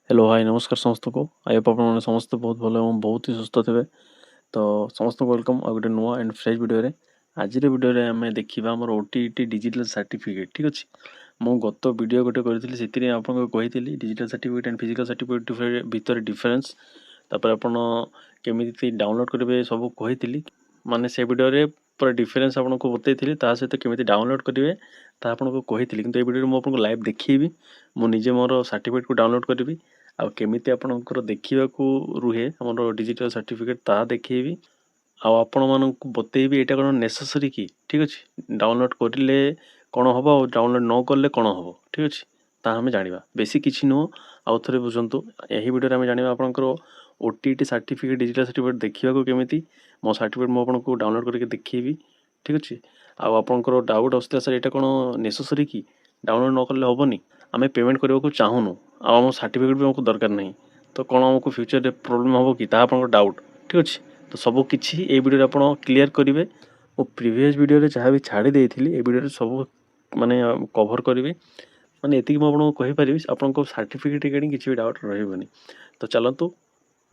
Hello hi नमस्कार समस्त को आई होप आपने समस्त बहुत भल और बहुत ही सुस्थ थे। तो समस्त को वेलकम आ गोटे नुआ एंड फ्रेश वीडियो। आज वीडियो आम देखा आम ओटीटी डिजिटल सर्टिफिकेट ठीक अच्छे। मु गत वीडियो गोटे करी आपको कही digital certificate and physical certificate भितर डिफरेन्स तापर आपन केमी डाउनलोड करेंगे सब कही माने से वीडियो पूरा डिफरेन्स आपको बतई सहित केमी डाउनलोड करेंगे ता आपको कही कि वीडियो मुझे लाइव देखी मुझे मोर सर्टिफिकेट को डाउनलोड करी आउ केमिति आपणकर देखा रुहे आम डिजिटल सर्टिफिकेट ता देखेबी आपण मानक बतेबी एटा कौन नेसेसरी कि ठीक अच्छे। डाउनलोड करें कौन हम और डाउनलोड न कले कौन हम ठीक अच्छे ता आम जाना बेसी किसी नुह। आउ थे बुझु यही वीडियो आम जाना आपंकर ओटीटी सर्टिफिकेट डिजिटल सर्टिफिकेट देखा केमी मो सर्टिफिकेट मुझे डाउनलोड करके देखेबी ठीक अच्छे। आपंकर डाउट आसला सर यहाँ कौन नेसेसरी कि डाउनलोड न कले हेनी आम पेमेंट करने को चाहूनु आम सर्टिफिकेट भी हमको दरकार नहीं तो कौन आमको फ्यूचर प्रोब्लेम हम कि आप डाउट ठीक अच्छे। तो सब किसी ये वीडियो आप क्लीयर करेंगे मो प्रीवियस वीडियो जहाँ भी छाड़ी देती ये वीडियो सब माने कवर करी माने ये मुझे कहीपरि आपको सर्टिफिकेट रिगार्डिंग किसी भी डाउट रही। तो चलतु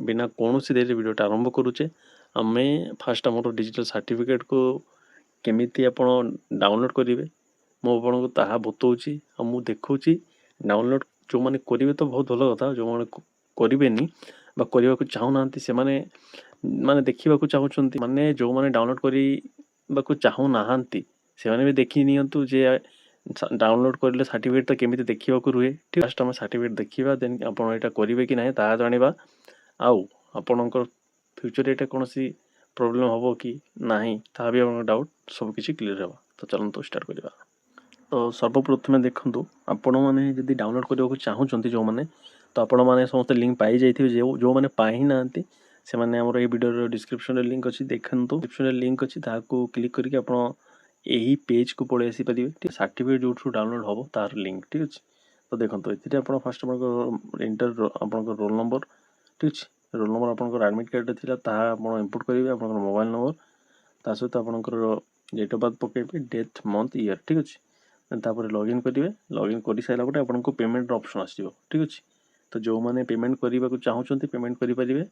बिना कौन सी देरी वीडियो आरंभ करुचे आम फास्ट आम डिजिटल सर्टिफिकेट को केमिति आप डाउनलोड करेंगे मुझे ताहा बतौची मु देखुची डाउनलोड जो मैंने करेंगे तो बहुत भल कथा जो मैंने करेनि करने को चाहूना से माने देखा चाहते माने जो मैंने डाउनलोड करने को चाहूना से भी देखी नियंतु जे डाउनलोड करेंगे सर्टिफिकेट तो केमी देखा रुहे ठीक फास्ट आम सर्टिफिकेट देखा देन आप करेंगे कि ना ता जाना आउ आपणकर फ्यूचर यहाँ कौन सी प्रोब्लेम हम कि ना ता भी आप डाउट सबकि क्लीयर होगा। तो चलते स्टार्ट करवा। तो सर्वप्रथमें देखूँ आपण मैंने जब डाउनलोड करने को चाहूँगी जो मैंने तो आपण मैंने समस्त लिंक पाई जाइए जो मैंने पाई ना से मैंने आमर ये वीडियो डिस्क्रिप्शन लिंक अच्छी देखो डिस्क्रिप्शन लिंक अच्छी ताकू क्लिक करके आप यही पेज को पलि आसीपारे ठीक सर्टिफिकेट जो डाउनलोड हम तार लिंक ठीक अच्छे। तो देखो ये आप फास्ट इंटर आप रोल नंबर ठीक अच्छे रोल नंबर आप आडमिट कार्ड थी आप इनपुट करेंगे आप मोबाइल नंबर ता सहित आपंकर डेट ऑफ बर्थ पकेबे डेथ मंथ ईयर ठीक अच्छे तापर लॉगिन करेंगे लॉगिन कर सारापर आपको पेमेंट ऑप्शन आसो ठीक अच्छे। तो जो मैंने पेमेंट करने को चाहते पेमेंट करेंगे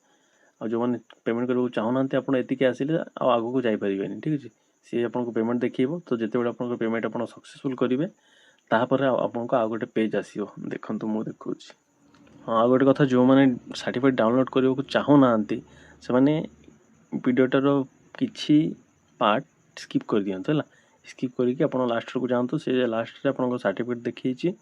और जो मैंने पेमेंट करने को चाहूना आपके आसिले आगू को जापरें ठीक अच्छे सी आपको पेमेंट देखो। तो जिते आप पेमेंट आप सक्सेसफुल करेंगे तापर आपको आउ गोटे पेज आसो देखो मुझे देखा हाँ आ गोटे कथा जो मैंने सर्टिफिकेट डाउनलोड करने को चाहूना से मैंने वीडियोटार किसी पार्ट स्किप कर दिखाँ है स्किप करके आप लास्ट को जातु से लास्ट आप सर्टिफिकेट देखी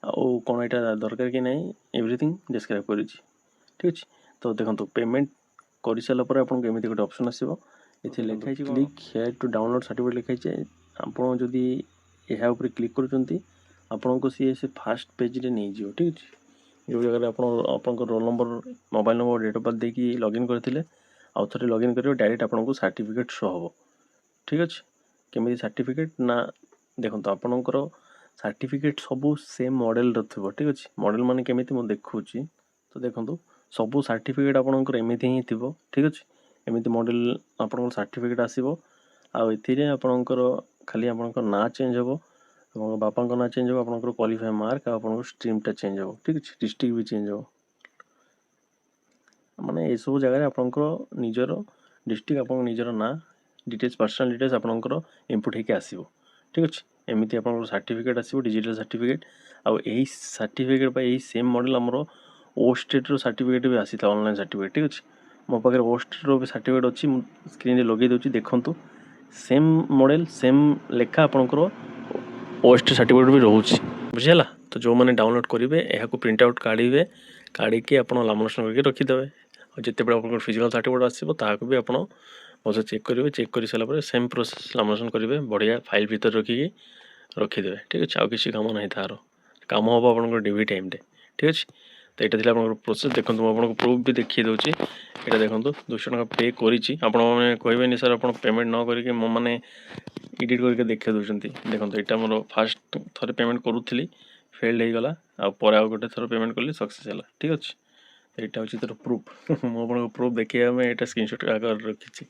कौन यहाँ दरकार कि नहीं एवरीथिंग डिस्क्राइब कर ठीक अच्छे। तो देखो पेमेंट कर सारापर आपको एमती गोटे ऑप्शन आसो ये लिखाई click here to download certificate लिखाई आपड़ जदि यहाँ क्लिक कर सी से फास्ट पेज रे नहीं जीव ठीक अच्छे। जो जगह आप roll number mobile number date of birth देकी लॉगिन करते आउ थे लॉगिन करेंगे डायरेक्ट आपको सर्टिफिकेट शो हम ठीक अच्छे। केमी सर्टिफिकेट ना देखो आपणकर सर्टिफिकेट सब सेम मॉडल थो ठीक अच्छे मॉडल माने केमी मुझे देखुची। तो देखो सब सर्टिफिकेट आपणकर एमती ही थो ठीक अच्छे एमती मॉडल आप सर्टिफिकेट आसो आपणकर खाली आपंकर ना चेंज हम आप बापा ना चेंज हो आप क्वालिफाई मार्क आप स्ट्रीमटा चेंज हो ठीक अच्छे डिस्ट्रिक्ट भी चेंज हो माने ये सब जगह आपंकर निजर डिस्ट्रिक्ट आप निजर ना डिटेल्स पर्सनल डिटेल्स आपंकर इनपुट होकर आसो ठीक अच्छे। एमती आप सर्टिफिकेट आसो डिजिटल सर्टिफिकेट आउ यही सर्टिफिकेट यही सेम मॉडल आमर ओ स्टेट सर्टिफिकेट भी आसी था ऑनलाइन सर्टिफिकेट ठीक अच्छे मो पाखे ओ स्टेट भी सर्टिफिकेट अच्छी स्क्रीन लगे दूसरी देखूँ सेम मॉडल सेम लेखा आपंकर ओ स्टेट सर्टिफिकेट भी रोचे बुझीगला। तो जो मैंने डाउनलोड करेंगे यहाँ प्रिंट आउट काढ़े काढ़ी आप लामिनेसन करके रखिदे और जिते बड़े आप फिजिकल सर्टिफिकेट आसो ताकू भी आप भलसे चेक करेंगे चेक कर सारापर सेम प्रोसेस लामिनेसन करेंगे बढ़िया फाइल भर रखिकी रखिदे ठीक अच्छे। आउ किसी कम ना तार कम हम आप डिवी टाइम ठीक अच्छे। तो यहाँ थी आप प्रोसेस देखो मुझे प्रूफ भी देखी दूसरी यहाँ देखो 200 टका पे करें कहे सर आप पेमेंट न करके मैंने एडिट करके देखा दूसरी देखो यहाँ मोर फास्ट थे पेमेंट करूली फेल्ड हो गला आउे आउ गोटे थर पेमेंट कली सक्सेस है ठीक अच्छे। यहाँ हूँ तर प्रूफ मुझे प्रूफ देखा यहाँ स्क्रीनशॉट आकर रखी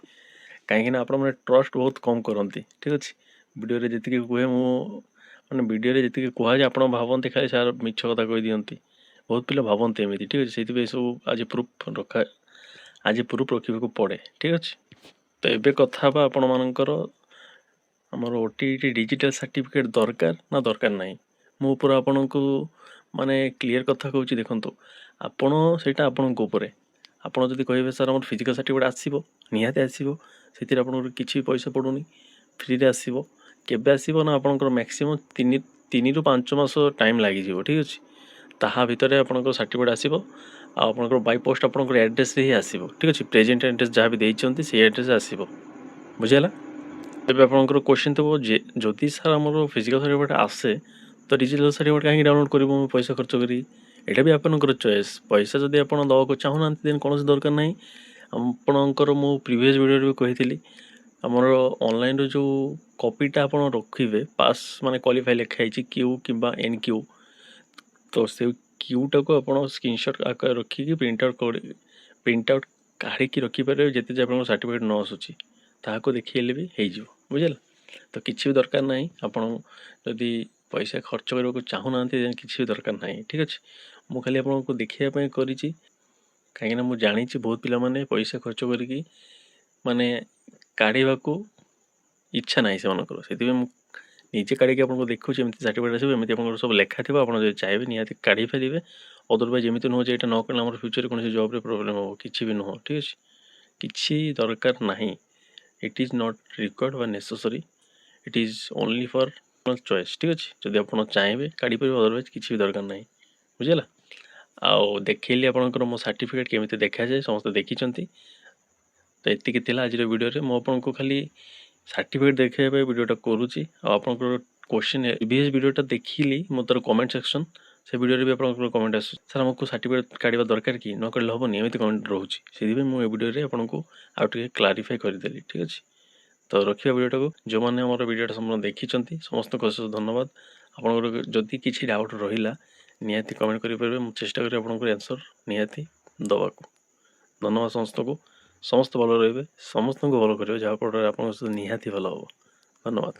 कहीं आप ट्रस्ट बहुत कम करती ठीक अच्छे वीडियो जी कहे मैंने वीडियो जी कहुए आप भावती खाली सार मिछ कथा कही दिखती ବହୁତ ପିଲା ଭାବନ୍ତି ଏମିତି, ଠିକ୍ ଅଛି। ସେଇଥିପାଇଁ ସବୁ ଆଜି ପ୍ରୁଫ୍ ରଖିବାକୁ ପଡ଼େ, ଠିକ୍ ଅଛି। ତ ଏବେ କଥା ହେବା ଆପଣମାନଙ୍କର ଆମର OTET ଡିଜିଟାଲ୍ ସାର୍ଟିଫିକେଟ୍ ଦରକାର ନା ଦରକାର ନାହିଁ। ମୁଁ ପୁରା ଆପଣଙ୍କୁ ମାନେ କ୍ଲିୟର କଥା କହୁଛି, ଦେଖନ୍ତୁ ଆପଣ ସେଇଟା ଆପଣଙ୍କ ଉପରେ। ଆପଣ ଯଦି କହିବେ ସାର୍ ଆମର ଫିଜିକାଲ୍ ସାର୍ଟିଫିକେଟ୍ ଆସିବ, ନିହାତି ଆସିବ, ସେଥିରେ ଆପଣଙ୍କର କିଛି ପଇସା ପଡ଼ୁନି, ଫ୍ରିରେ ଆସିବ। କେବେ ଆସିବ ନା ଆପଣଙ୍କର ମ୍ୟାକ୍ସିମମ୍ 3ରୁ 5 ମାସ ଟାଇମ୍ ଲାଗିଯିବ, ଠିକ୍ ଅଛି। ତାହା ଭିତରେ ଆପଣଙ୍କର ସାର୍ଟିଫିକେଟ୍ ଆସିବ ଆଉ ଆପଣଙ୍କର ବାଇ ପୋଷ୍ଟ ଆପଣଙ୍କର ଆଡ୍ରେସ୍ରେ ହିଁ ଆସିବ, ଠିକ୍ ଅଛି। ପ୍ରେଜେଣ୍ଟ ଆଡ୍ରେସ୍ ଯାହା ବି ଦେଇଛନ୍ତି ସେଇ ଆଡ୍ରେସ୍ ଆସିବ, ବୁଝିହେଲା। ଏବେ ଆପଣଙ୍କର କ୍ୱେଶ୍ଚିନ୍ ଥିବ ଯେ ଯଦି ସାର୍ ଆମର ଫିଜିକାଲ୍ ସାର୍ଟିଫିକେଟ୍ ଆସେ ତ ଡିଜିଟାଲ୍ ସାର୍ଟିଫିକେଟ୍ କାହିଁକି ଡାଉନଲୋଡ଼୍ କରିବୁ ମୁଁ ପଇସା ଖର୍ଚ୍ଚ କରି। ଏଇଟା ବି ଆପଣଙ୍କର ଚଏସ୍। ପଇସା ଯଦି ଆପଣ ଦେବାକୁ ଚାହୁଁନାହାନ୍ତି ଦେନ୍ କୌଣସି ଦରକାର ନାହିଁ। ଆପଣଙ୍କର ମୁଁ ପ୍ରିଭିୟସ୍ ଭିଡ଼ିଓରେ ବି କହିଥିଲି ଆମର ଅନଲାଇନ୍ର ଯେଉଁ କପିଟା ଆପଣ ରଖିବେ ପାସ୍ ମାନେ କ୍ୱାଲିଫାଇ ଲେଖା ହେଇଛି କ୍ୟୁ କିମ୍ବା NQ, ତ ସେ କ୍ୟୁଟାକୁ ଆପଣ ସ୍କ୍ରିନଶଟ୍ ଆକାରରେ ରଖିକି ପ୍ରିଣ୍ଟ ଆଉଟ୍ କାଢ଼ିକି ରଖିପାରିବେ। ଯେତେ ଯେ ଆପଣଙ୍କ ସାର୍ଟିଫିକେଟ୍ ନ ଆସୁଛି ତାହାକୁ ଦେଖେଇଲେ ବି ହେଇଯିବ, ବୁଝିଲା। ତ କିଛି ବି ଦରକାର ନାହିଁ। ଆପଣ ଯଦି ପଇସା ଖର୍ଚ୍ଚ କରିବାକୁ ଚାହୁଁନାହାନ୍ତି ଦେନ୍ କିଛି ବି ଦରକାର ନାହିଁ, ଠିକ୍ ଅଛି। ମୁଁ ଖାଲି ଆପଣଙ୍କୁ ଦେଖେଇବା ପାଇଁ କରିଛି, କାହିଁକିନା ମୁଁ ଜାଣିଛି ବହୁତ ପିଲାମାନେ ପଇସା ଖର୍ଚ୍ଚ କରିକି ମାନେ କାଢ଼ିବାକୁ ଇଚ୍ଛା ନାହିଁ ସେମାନଙ୍କର। ସେଥିପାଇଁ ମୁଁ ନିଜେ କାଢ଼ିକି ଆପଣଙ୍କୁ ଦେଖୁଛି ଏମିତି ସାର୍ଟିଫିକେଟ୍ ଆସିବ, ଏମିତି ଆପଣଙ୍କର ସବୁ ଲେଖା ଥିବ। ଆପଣ ଯଦି ଚାହିଁବେ ନିହାତି କାଢ଼ି ପାରିବେ। ଅଦରୱାଇଜ୍ ଏମିତି ନୁହଁ ଯେ ଏଇଟା ନ କଲେ ଆମର ଫ୍ୟୁଚରରେ କୌଣସି ଜବ୍ରେ ପ୍ରୋବ୍ଲେମ୍ ହେବ, କିଛି ବି ନୁହଁ, ଠିକ୍ ଅଛି। କିଛି ଦରକାର ନାହିଁ। ଇଟ୍ ଇଜ୍ ନଟ୍ ରିକ୍ୱାର୍ଡ଼ ବା necessary, it is only for choice, ଠିକ୍ ଅଛି। ଯଦି ଆପଣ ଚାହିଁବେ କାଢ଼ିପାରିବେ, ଅଦରୱାଇଜ୍ କିଛି ବି ଦରକାର ନାହିଁ, ବୁଝିଲା। ଆଉ ଦେଖେଇଲି ଆପଣଙ୍କର ମୋ ସାର୍ଟିଫିକେଟ୍ କେମିତି ଦେଖାଯାଏ, ସମସ୍ତେ ଦେଖିଛନ୍ତି। ତ ଏତିକି ଥିଲା ଆଜିର ଭିଡ଼ିଓରେ। ମୁଁ ଆପଣଙ୍କୁ ଖାଲି ସାର୍ଟିଫିକେଟ୍ ଦେଖାଇବା ପାଇଁ ଭିଡ଼ିଓଟା କରୁଛି। ଆଉ ଆପଣଙ୍କର କ୍ୱେଶ୍ଚିନ୍ ପ୍ରିଭିୟସ୍ ଭିଡ଼ିଓଟା ଦେଖିଲି ମୁଁ ତାର କମେଣ୍ଟ ସେକ୍ସନ୍, ସେ ଭିଡ଼ିଓରେ ବି ଆପଣଙ୍କର କମେଣ୍ଟ ଆସୁଛି ସାର୍ ଆମକୁ ସାର୍ଟିଫିକେଟ୍ କାଢ଼ିବା ଦରକାର କି, ନ କାଢ଼ିଲେ ହେବନି, ଏମିତି କମେଣ୍ଟ ରହୁଛି। ସେଥିପାଇଁ ମୁଁ ଏ ଭିଡ଼ିଓରେ ଆପଣଙ୍କୁ ଆଉ ଟିକେ କ୍ଲାରିଫାଏ କରିଦେଲି, ଠିକ୍ ଅଛି। ତ ରଖିବା ଭିଡ଼ିଓଟାକୁ। ଯେଉଁମାନେ ଆମର ଭିଡ଼ିଓଟା ସମ୍ପୂର୍ଣ୍ଣ ଦେଖିଛନ୍ତି ସମସ୍ତଙ୍କୁ ଅଶେଷ ଧନ୍ୟବାଦ। ଆପଣଙ୍କର ଯଦି କିଛି ଡାଉଟ୍ ରହିଲା ନିହାତି କମେଣ୍ଟ କରିପାରିବେ। ମୁଁ ଚେଷ୍ଟା କରିବି ଆପଣଙ୍କର ଆନ୍ସର୍ ନିହାତି ଦେବାକୁ। ଧନ୍ୟବାଦ ସମସ୍ତଙ୍କୁ। ସମସ୍ତେ ଭଲ ରହିବେ, ସମସ୍ତଙ୍କୁ ଭଲ କରିବେ, ଯାହାଫଳରେ ଆପଣଙ୍କ ସହିତ ନିହାତି ଭଲ ହେବ। ଧନ୍ୟବାଦ।